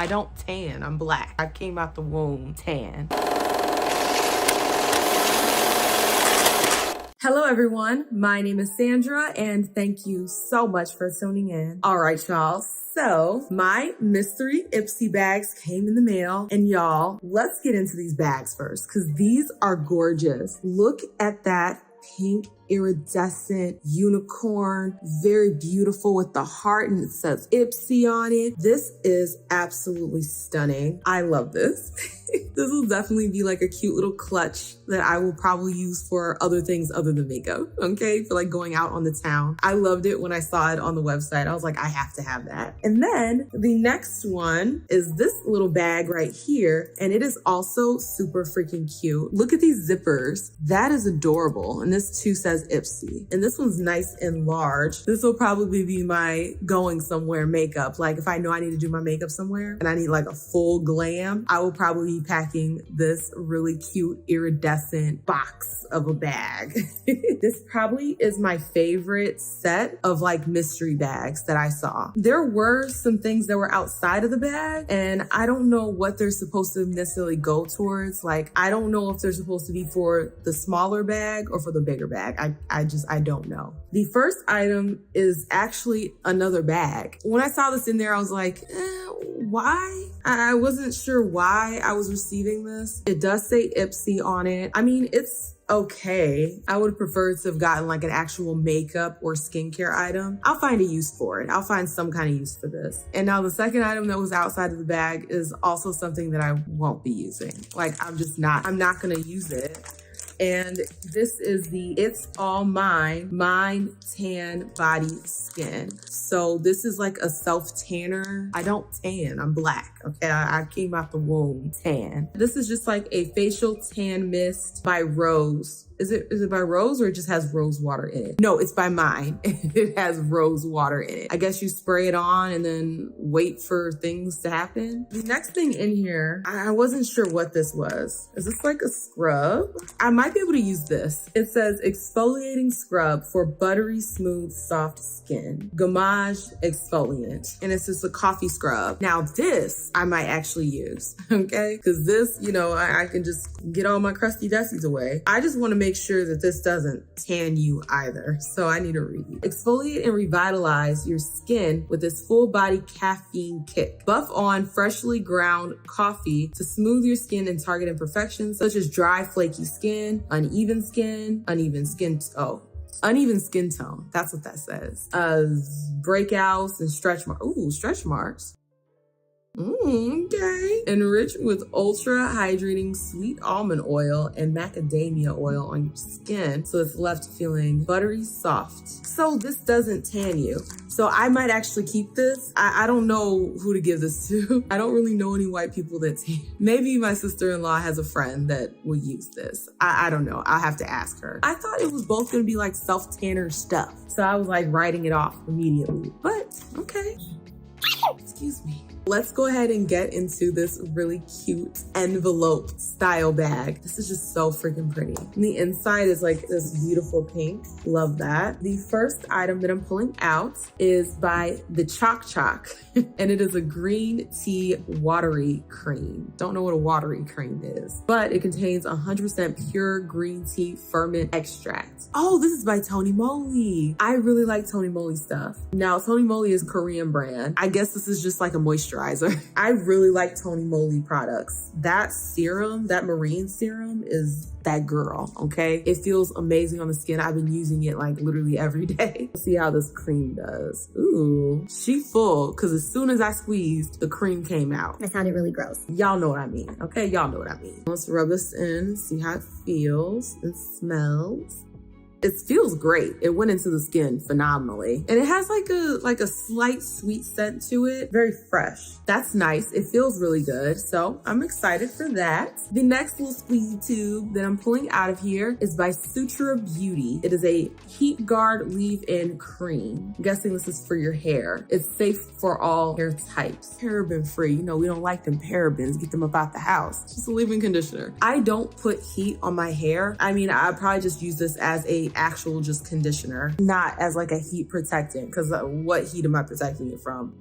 I don't tan, I'm black. I came out the womb tan. Hello everyone, my name is Sandra and thank you so much for tuning in. All right, y'all. So my mystery Ipsy bags came in the mail and y'all, let's get into these bags first because these are gorgeous. Look at that pink iridescent unicorn, very beautiful with the heart and it says Ipsy on it. This is absolutely stunning. I love this. This will definitely be like a cute little clutch that I will probably use for other things other than makeup, okay? For like going out on the town. I loved it when I saw it on the website. I was like, I have to have that. And then the next one is this little bag right here. And it is also super freaking cute. Look at these zippers. That is adorable. And this too says Ipsy. And this one's nice and large. This will probably be my going somewhere makeup. Like if I know I need to do my makeup somewhere and I need like a full glam, I will probably be packing this really cute iridescent box of a bag. This probably is my favorite set of like mystery bags that I saw. There were some things that were outside of the bag and I don't know what they're supposed to necessarily go towards. Like, I don't know if they're supposed to be for the smaller bag or for the bigger bag. I don't know. The first item is actually another bag. When I saw this in there, I was like, why? I wasn't sure why I was receiving this. It does say Ipsy on it. I mean, it's okay. I would prefer to have gotten like an actual makeup or skincare item. I'll find a use for it. I'll find some kind of use for this. And now the second item that was outside of the bag is also something that I won't be using. Like I'm not gonna use it. And this is the It's All Mine Tan Body Skin. So this is like a self-tanner. I don't tan, I'm black, okay? I came out the womb tan. This is just like a facial tan mist by Rose. Is it by Rose or it just has rose water in it? No, it's by mine. It has rose water in it. I guess you spray it on and then wait for things to happen. The next thing in here, I wasn't sure what this was. Is this like a scrub? I might be able to use this. It says exfoliating scrub for buttery, smooth, soft skin. Gommage exfoliant. And it's just a coffee scrub. Now this I might actually use, okay? Because this, you know, I can just get all my crusty dusties away. I just want to make sure that this doesn't tan you either. So I need to read. Exfoliate and revitalize your skin with this full body caffeine kick. Buff on freshly ground coffee to smooth your skin and target imperfections such as dry, flaky skin, uneven skin tone. That's what that says. Breakouts and stretch marks. Ooh, stretch marks. Okay. Enrich with ultra hydrating sweet almond oil and macadamia oil on your skin so it's left feeling buttery soft. So this doesn't tan you. So I might actually keep this. I don't know who to give this to. I don't really know any white people that tan. Maybe my sister-in-law has a friend that will use this. I don't know. I'll have to ask her. I thought it was both gonna be like self-tanner stuff. So I was like writing it off immediately, but okay. Excuse me. Let's go ahead and get into this really cute envelope style bag. This is just so freaking pretty. And the inside is like this beautiful pink. Love that. The first item that I'm pulling out is by the Chalk Chalk. And it is a green tea watery cream. Don't know what a watery cream is, but it contains 100% pure green tea ferment extract. Oh, this is by Tony Moly. I really like Tony Moly stuff. Now, Tony Moly is a Korean brand. I guess this is just like a moisturizer. I really like Tony Moly products. That serum, that marine serum is that girl, okay? It feels amazing on the skin. I've been using it like literally every day. Let's see how this cream does. Ooh, she full, because as soon as I squeezed, the cream came out. That sounded really gross. Y'all know what I mean, okay? Y'all know what I mean. Let's rub this in, see how it feels and smells. It feels great. It went into the skin phenomenally. And it has like a slight sweet scent to it. Very fresh. That's nice. It feels really good. So I'm excited for that. The next little squeeze tube that I'm pulling out of here is by Sutra Beauty. It is a heat guard leave-in cream. I'm guessing this is for your hair. It's safe for all hair types. Paraben free. You know, we don't like them parabens. Get them up out the house. Just a leave-in conditioner. I don't put heat on my hair. I mean, I probably just use this as a actual just conditioner, not as like a heat protectant, because what heat am I protecting it from?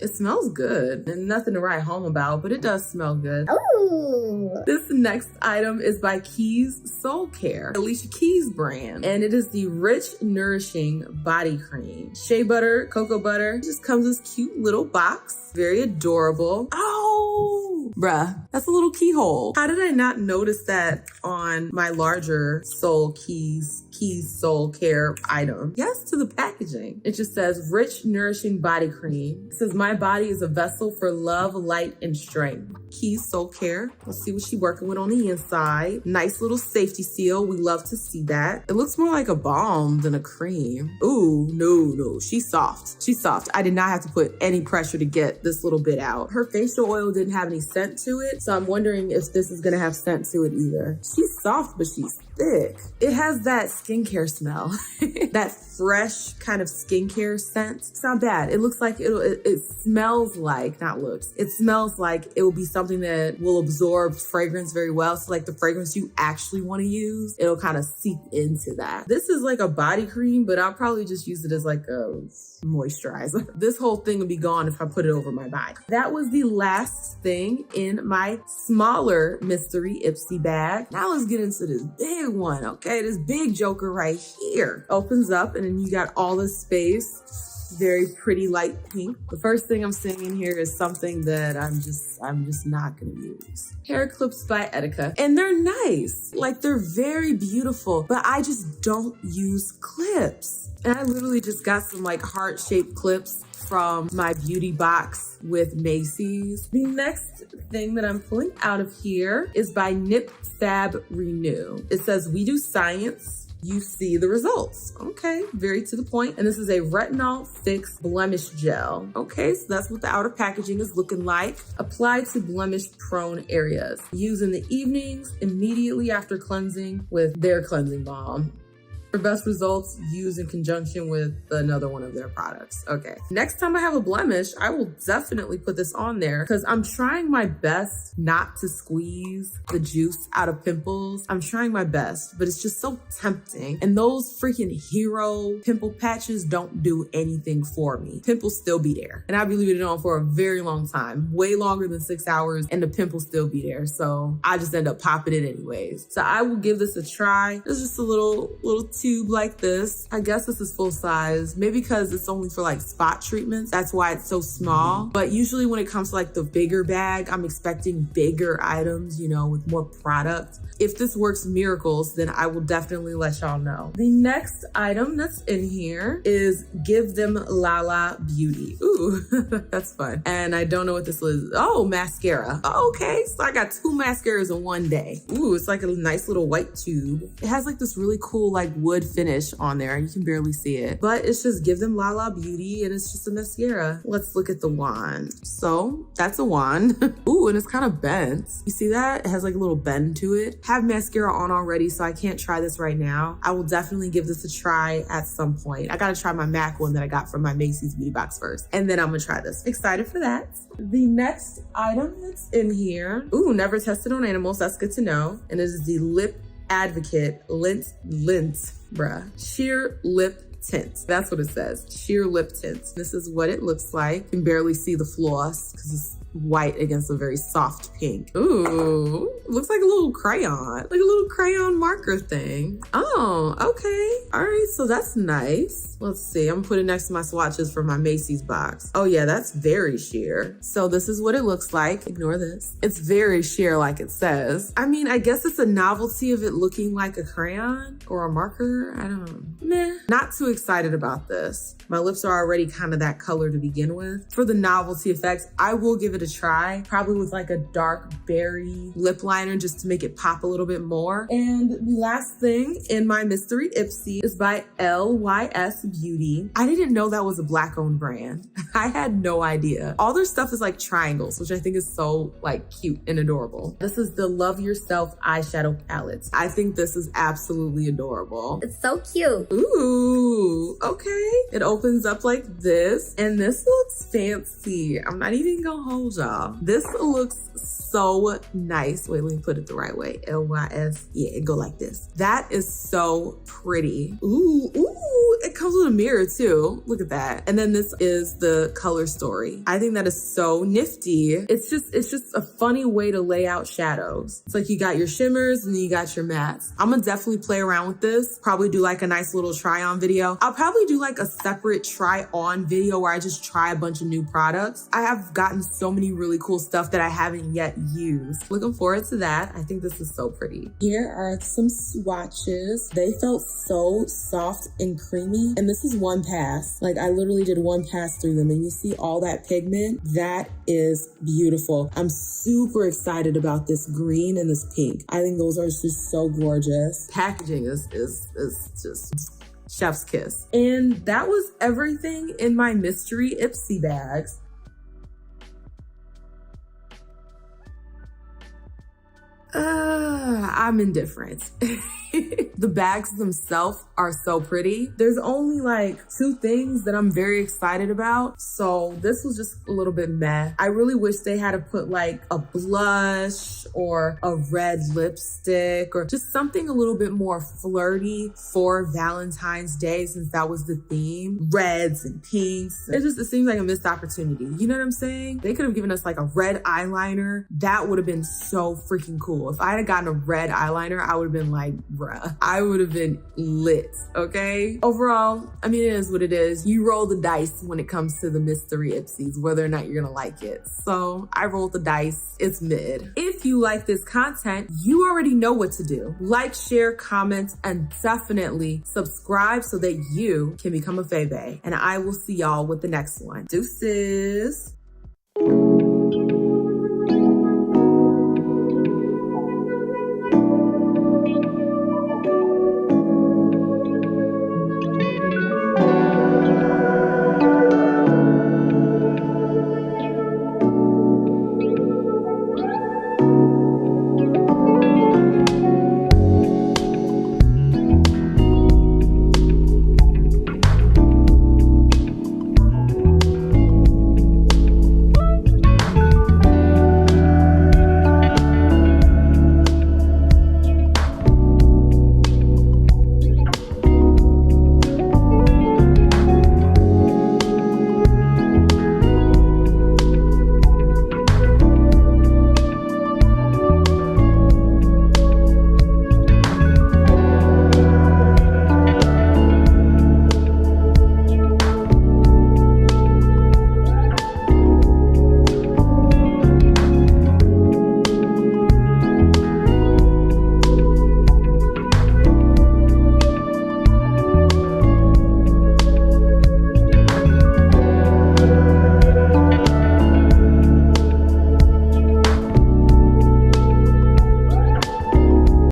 It smells good and nothing to write home about, but it does smell good. Ooh. This next item is by Keys Soul Care, Alicia Keys brand, and it is the Rich Nourishing Body Cream. Shea butter, cocoa butter, it just comes in this cute little box. Very adorable. Oh, bruh, that's a little keyhole. How did I not notice that on my larger Keys Soul Care item? Yes, to the packaging. It just says Rich Nourishing Body Cream. It says my body is a vessel for love, light, and strength. Keys Soul Care. Let's see what she's working with on the inside. Nice little safety seal. We love to see that. It looks more like a balm than a cream. Ooh, no. She's soft. She's soft. I did not have to put any pressure to get this little bit out. Her facial oil didn't have any scent to it, so I'm wondering if this is gonna have scent to it either. She's soft, but she's thick. It has that skincare smell. That fresh kind of skincare scent. It's not bad. It looks like it smells like, not looks, it smells like it will be something that will absorb fragrance very well. So like the fragrance you actually want to use, it'll kind of seep into that. This is like a body cream, but I'll probably just use it as like a moisturizer. This whole thing would be gone if I put it over my body. That was the last thing in my smaller mystery Ipsy bag. Now let's get into this big one, okay? This big joker right here opens up and then you got all this space. Very pretty light pink. The first thing I'm seeing in here is something that I'm just not gonna use. Hair clips by Etika. And they're nice. Like they're very beautiful, but I just don't use clips. And I literally just got some like heart-shaped clips from my beauty box with Macy's. The next thing that I'm pulling out of here is by Nip Fab Renew. It says, we do science, you see the results. Okay, very to the point. And this is a retinol fix blemish gel. Okay, so that's what the outer packaging is looking like. Applied to blemish prone areas. Use in the evenings immediately after cleansing with their cleansing balm. For best results, use in conjunction with another one of their products. Okay. Next time I have a blemish, I will definitely put this on there because I'm trying my best not to squeeze the juice out of pimples. I'm trying my best, but it's just so tempting. And those freaking hero pimple patches don't do anything for me. Pimples still be there. And I'll be leaving it on for a very long time, way longer than 6 hours, and the pimples still be there. So I just end up popping it anyways. So I will give this a try. It's just a little tube like this. I guess this is full size, maybe because it's only for like spot treatments. That's why it's so small. But usually when it comes to like the bigger bag, I'm expecting bigger items, you know, with more product. If this works miracles, then I will definitely let y'all know. The next item that's in here is Give Them Lala Beauty. Ooh, that's fun. And I don't know what this is. Oh, mascara. Oh, okay, so I got 2 mascaras in one day. Ooh, it's like a nice little white tube. It has like this really cool like wood finish on there. You can barely see it, but it's just Give Them Lala Beauty and it's just a mascara. Let's look at the wand. So that's a wand. Ooh, and it's kind of bent. You see that? It has like a little bend to it. Have mascara on already, so I can't try this right now. I will definitely give this a try at some point. I gotta try my MAC one that I got from my Macy's beauty box first, and then I'm gonna try this. Excited for that. The next item that's in here, ooh, never tested on animals. That's good to know. And it is the Lip Advocate Lint, Sheer Lip Tint. That's what it says, Sheer Lip Tint. This is what it looks like. You can barely see the floss because it's white against a very soft pink. Ooh, looks like a little crayon, like a little crayon marker thing. Oh, okay. All right, so that's nice. Let's see, I'm putting it next to my swatches for my Macy's box. Oh yeah, that's very sheer. So this is what it looks like. Ignore this. It's very sheer like it says. I mean, I guess it's a novelty of it looking like a crayon or a marker. I don't know. Meh. Not too excited about this. My lips are already kind of that color to begin with. For the novelty effects, I will give it a try, probably with like a dark berry lip liner just to make it pop a little bit more. And the last thing in my mystery Ipsy is by LYS Beauty. I didn't know that was a Black-owned brand. I had no idea. All their stuff is like triangles, which I think is so like cute and adorable. This is the Love Yourself eyeshadow palette. I think this is absolutely adorable. It's so cute. Ooh, okay. It opens up like this, and this looks fancy. I'm not even gonna hold y'all. This looks so nice. Wait, let me put it the right way. LYS. Yeah, it go like this. That is so pretty. Ooh, it comes with a mirror too. Look at that. And then this is the color story. I think that is so nifty. It's just a funny way to lay out shadows. It's like you got your shimmers and then you got your mattes. I'm gonna definitely play around with this. Probably do like a nice little try on video. I'll probably do like a separate try on video where I just try a bunch of new products. I have gotten so many really cool stuff that I haven't yet used. Looking forward to that. I think this is so pretty. Here are some swatches. They felt so soft and creamy. And this is one pass. Like I literally did one pass through them and you see all that pigment. That is beautiful. I'm super excited about this green and this pink. I think those are just so gorgeous. Packaging is just chef's kiss. And that was everything in my mystery Ipsy bags. I'm indifferent. The bags themselves are so pretty. There's only like 2 things that I'm very excited about. So this was just a little bit meh. I really wish they had to put like a blush or a red lipstick or just something a little bit more flirty for Valentine's Day, since that was the theme. Reds and pinks. It seems like a missed opportunity. You know what I'm saying? They could have given us like a red eyeliner. That would have been so freaking cool. If I had gotten a red eyeliner, I would have been like, bruh, I would have been lit, okay? Overall, I mean, it is what it is. You roll the dice when it comes to the mystery Ipsies, whether or not you're gonna like it. So I rolled the dice, it's mid. If you like this content, you already know what to do. Like, share, comment, and definitely subscribe so that you can become a Faye Bae. And I will see y'all with the next one. Deuces.